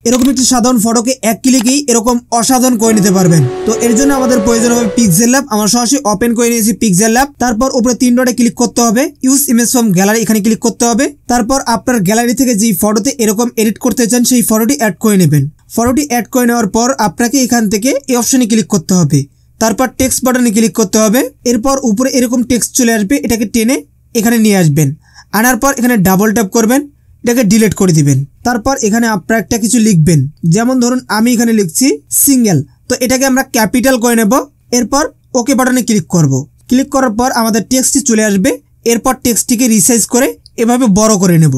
এরকম একটি সাধারণ ফটোকে এক ক্লিকেই এরকম অসাধারণ করে নিতে পারবেন। তো এর জন্য আমাদের প্রয়োজন হবে পিক্সেল ল্যাব। আমরা সরাসরি ওপেন করে নিয়েছি পিক্সেল ল্যাব। তারপর উপরে 3 ডটে ক্লিক করতে হবে, ইউজ ইমেজ ফ্রম গ্যালারি এখানে ক্লিক করতে হবে। তারপর আপনার গ্যালারি থেকে যে ফটোতে এরকম এডিট করতে চান সেই ফটোটি অ্যাড করে নেবেন। ফটোটি অ্যাড করে নেওয়ার পর আপনাকে এখান থেকে এই অপশনে ক্লিক করতে হবে। তারপর টেক্সট বাটনে ক্লিক করতে হবে। এরপর উপরে এরকম টেক্সট চলে আসবে, এটাকে টেনে এখানে নিয়ে আসবেন। আনার পর এখানে ডাবল ট্যাপ করবেন, এটাকে ডিলিট করে দিবেন। তারপর এখানে আপনারা একটা কিছু লিখবেন, যেমন ধরুন আমি এখানে লিখছি সিঙ্গেল। তো এটাকে আমরা ক্যাপিটাল করে নেব। এরপর ওকে বাটনে ক্লিক করব। ক্লিক করার পর আমাদের টেক্সটটি চলে আসবে। এরপর টেক্সটটিকে রিসাইজ করে এভাবে বড় করে নেব।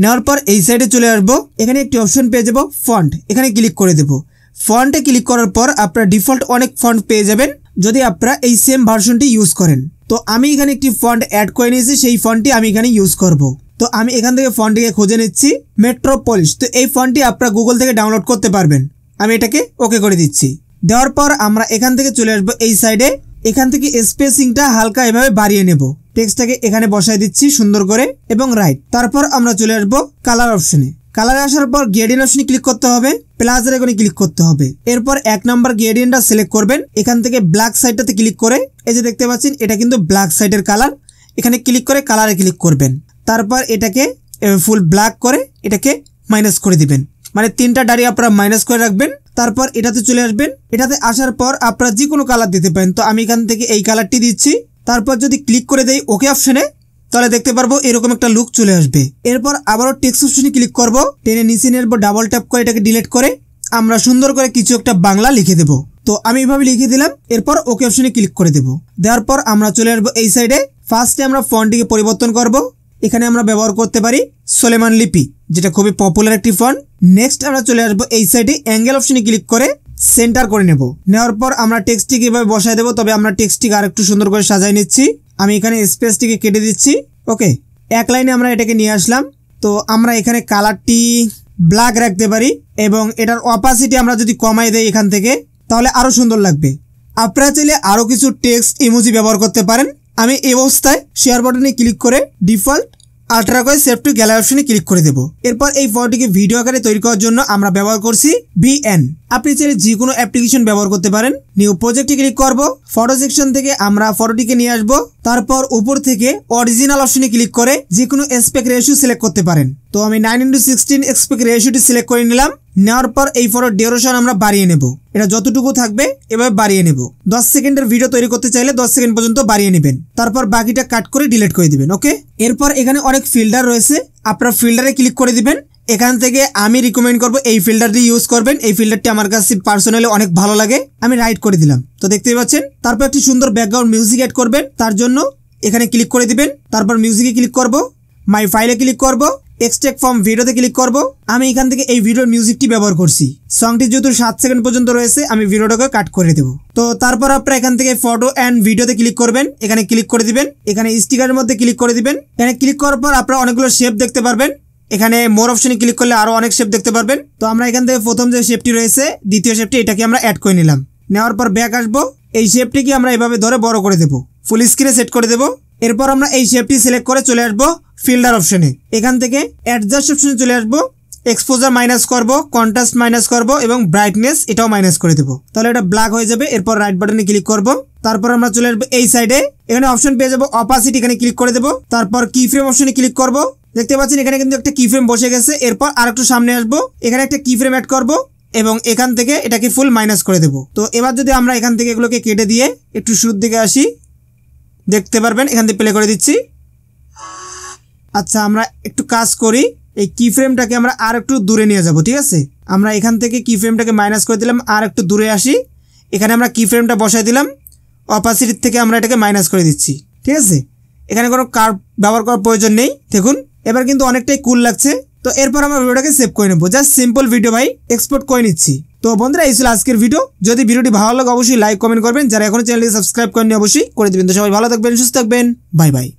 নেওয়ার পর এই সাইডে চলে আসবো, এখানে একটি অপশন পেয়ে যাব ফন্ট, এখানে ক্লিক করে দেব। ফন্টে ক্লিক করার পর আপনারা ডিফল্ট অনেক ফন্ট পেয়ে যাবেন যদি আপনারা এই সেম ভার্সনটি ইউজ করেন। তো আমি এখানে একটি ফন্ট অ্যাড করে নিয়েছি, সেই ফন্টটি আমি এখানে ইউজ করব। তো আমি এখান থেকে ফন্টটিকে খুঁজে নিচ্ছি, মেট্রোপলিস। তো এই ফন্টটি আপনারা গুগল থেকে ডাউনলোড করতে পারবেন। আমি এটাকে ওকে করে দিচ্ছি। দেওয়ার পর আমরা এখান থেকে চলে আসবো এই সাইডে। এখান থেকে স্পেসিংটা হালকা এভাবে বাড়িয়ে নেব। টেক্সটটাকে এখানে বসায় দিচ্ছি সুন্দর করে এবং রাইট। তারপর আমরা চলে আসবো কালার অপশনে। কালারে আসার পর গ্রেডিয়েন্ট অপশনে ক্লিক করতে হবে, প্লাসের এখানে ক্লিক করতে হবে। এরপর 1 নম্বর গ্রেডিয়েন্টটা সিলেক্ট করবেন। এখান থেকে ব্ল্যাক সাইডটাতে ক্লিক করে এই যে দেখতে পাচ্ছেন এটা কিন্তু ব্ল্যাক সাইডের কালার, এখানে ক্লিক করে কালারে ক্লিক করবেন। তারপর এটাকে ফুল ব্ল্যাক করে এটাকে মাইনাস করে দিবেন, মানে 3টা দাড়ি আপনারা মাইনাস করে রাখবেন। তারপর এটাতে চলে আসবেন। এটাতে আসার পর আপনারা যে কোনো কালার দিতে পারেন। তো আমি এখান থেকে এই কালারটি দিচ্ছি। তারপর যদি ক্লিক করে দেই ওকে অপশনে, তাহলে দেখতে পারবো এরকম একটা লুক চলে আসবে। এরপর আবারও টেক্সট অপশনে ক্লিক করব, টেনে নিচে নেব, ডাবল ট্যাপ করে এটাকে ডিলিট করে আমরা সুন্দর করে কিছু একটা বাংলা লিখে দেব। তো আমি এইভাবে লিখে দিলাম। এরপর ওকে অপশনে ক্লিক করে দেব। দেওয়ার পর আমরা চলে আসবো এই সাইডে। ফার্স্টে আমরা ফন্টটিকে পরিবর্তন করব। এখানে আমরা ব্যবহার করতে পারি সোলেমান লিপি, যেটা খুবই পপুলার একটি ফন্ট। নেক্সট আমরা চলে আসবো এই সাইডে, অ্যাঙ্গেল অপশনে ক্লিক করে সেন্টার করে নেব। নেওয়ার পর আমরা টেক্সটটিকে এভাবে বসায় দেবো। তবে আমরা টেক্সটটিকে আরেকটু সুন্দর করে সাজাই নিচ্ছি। আমি এখানে স্পেসটিকে কেটে দিচ্ছি। ওকে, এক লাইনে আমরা এটাকে নিয়ে আসলাম। তো আমরা এখানে কালারটি ব্ল্যাক রাখতে পারি এবং এটার অপাসিটি আমরা যদি কমাই দেই এখান থেকে, তাহলে আরো সুন্দর লাগবে। আপনারা চাইলে আরো কিছু টেক্সট ইমোজি ব্যবহার করতে পারেন। আমি এই অবস্থায় শেয়ার বাটনে ক্লিক করে ডিফল্ট আল্ট্রা করে সেভ টু গ্যালারি অপশনে ক্লিক করে দেব। এরপর এই ফটোটিকে ভিডিও আকারে তৈরি করার জন্য আমরা ব্যবহার করছি VN। আপনি চাইলে যে কোনো অ্যাপ্লিকেশন ব্যবহার করতে পারেন। নিউ প্রজেক্টে ক্লিক করব। ফটো সেকশন থেকে আমরা ফটোটিকে নিয়ে আসব। তারপর উপর থেকে অরিজিনাল অপশনে ক্লিক করে যে কোনো অ্যাসপেক্ট রেশিও সিলেক্ট করতে পারেন। তো আমি 9:16 অ্যাসপেক্ট রেশিওটি সিলেক্ট করে নিলাম। নেওয়ার পর এই ফটোর ডিউরেশন আমরা বাড়িয়ে নেব। এটা যতটুকু থাকবে এভাবে বাড়িয়ে নেব। 10 সেকেন্ডের ভিডিও তৈরি করতে চাইলে 10 সেকেন্ড পর্যন্ত বাড়িয়ে নেবেন। তারপর বাকিটা কাট করে ডিলিট করে দিবেন। ওকে, এরপর এখানে অনেক ফিল্টার রয়েছে, আপনারা ফিল্টারে ক্লিক করে দিবেন। এখান থেকে আমি রিকমেন্ড করব এই ফিল্টারটি ইউজ করবেন। এই ফিল্টারটি আমার কাছে পার্সোনালি অনেক ভালো লাগে। আমি রাইট করে দিলাম। তো দেখতেই পাচ্ছেন। তারপর একটি সুন্দর ব্যাকগ্রাউন্ড মিউজিক অ্যাড করবেন। তার জন্য এখানে ক্লিক করে দিবেন। তারপর মিউজিকে ক্লিক করব, মাই ফাইলে ক্লিক করব, এক্সট্রাক্ট ফ্রম ভিডিওতে ক্লিক করব। আমি এখান থেকে এই ভিডিওর মিউজিকটি ব্যবহার করছি। সংটি যেহেতু 7 সেকেন্ড পর্যন্ত রয়েছে, আমি ভিডিওটাকে কাট করে দেব। তো তারপর আপনারা এখান থেকে ফটো অ্যান্ড ভিডিওতে ক্লিক করবেন। এখানে ক্লিক করে দিবেন। এখানে স্টিকারের মধ্যে ক্লিক করে দিবেন। এখানে ক্লিক করার পর আপনারা অনেকগুলো শেপ দেখতে পারবেন। এখানে মোর অপশনে ক্লিক করলে আরো অনেক শেপ দেখতে পারবেন। তো আমরা এখান থেকে প্রথম যে শেপটি রয়েছে, দ্বিতীয় শেপটি, এটাকে আমরা অ্যাড করে নিলাম। নেওয়ার পর ব্যাক আসবো। এই শেপটিকে আমরা এভাবে ধরে বড় করে দেব, ফুল স্ক্রিনে সেট করে দেব। এরপর আমরা এই শেপটি সিলেক্ট করে চলে আসবো ফিল্টার অপশনে। এখান থেকে অ্যাডজাস্ট অপশনে চলে আসবো। এক্সপোজার মাইনাস করব, কন্ট্রাস্ট মাইনাস করব এবং ব্রাইটনেস এটাও মাইনাস করে দেবো। তাহলে এটা ব্ল্যাক হয়ে যাবে। এরপর রাইট বাটনে ক্লিক করব। তারপর আমরা চলে আসবো এই সাইডে। এখানে অপশন পেয়ে যাবো অপাসিটি, এখানে ক্লিক করে দেবো। তারপর কি ফ্রেম অপশনে ক্লিক করব। দেখতে পাচ্ছেন এখানে কিন্তু একটা কি ফ্রেম বসে গেছে। এরপর আরেকটু সামনে আসবো, এখানে একটা কি ফ্রেম অ্যাড করব এবং এখান থেকে এটাকে ফুল মাইনাস করে দেব। তো এবার যদি আমরা এখান থেকে এগুলোকে কেটে দিয়ে একটু শুরুর দিকে আসি, দেখতে পারবেন এখান থেকে প্লে করে দিচ্ছি। আচ্ছা, আমরা একটু কাজ করি, এই কি ফ্রেমটাকে আমরা আর একটু দূরে নিয়ে যাব। ঠিক আছে, আমরা এখান থেকে কি ফ্রেমটাকে মাইনাস করে দিলাম, আর একটু দূরে আসি। এখানে আমরা কি ফ্রেমটা বসাই দিলাম, অপাসিটির থেকে আমরা এটাকে মাইনাস করে দিচ্ছি। ঠিক আছে, এখানে কোনো কার্ভ ব্যবহার করার প্রয়োজন নেই। দেখুন এবার কিন্তু অনেকটাই কুল লাগছে। তো এরপর আমরা ভিডিওটাকে সেভ করে নেবো। জাস্ট সিম্পল ভিডিও ভাই, এক্সপোর্ট করে নিচ্ছি। তো বন্ধুরা, এই ছিল আজকের ভিডিও। যদি ভিডিওটি ভালো লাগে অবশ্যই লাইক কমেন্ট করবেন। যারা এখনো চ্যানেলটি সাবস্ক্রাইব করেননি অবশ্যই করে দিবেন। তো সবাই ভালো থাকবেন, সুস্থ থাকবেন, বাই বাই।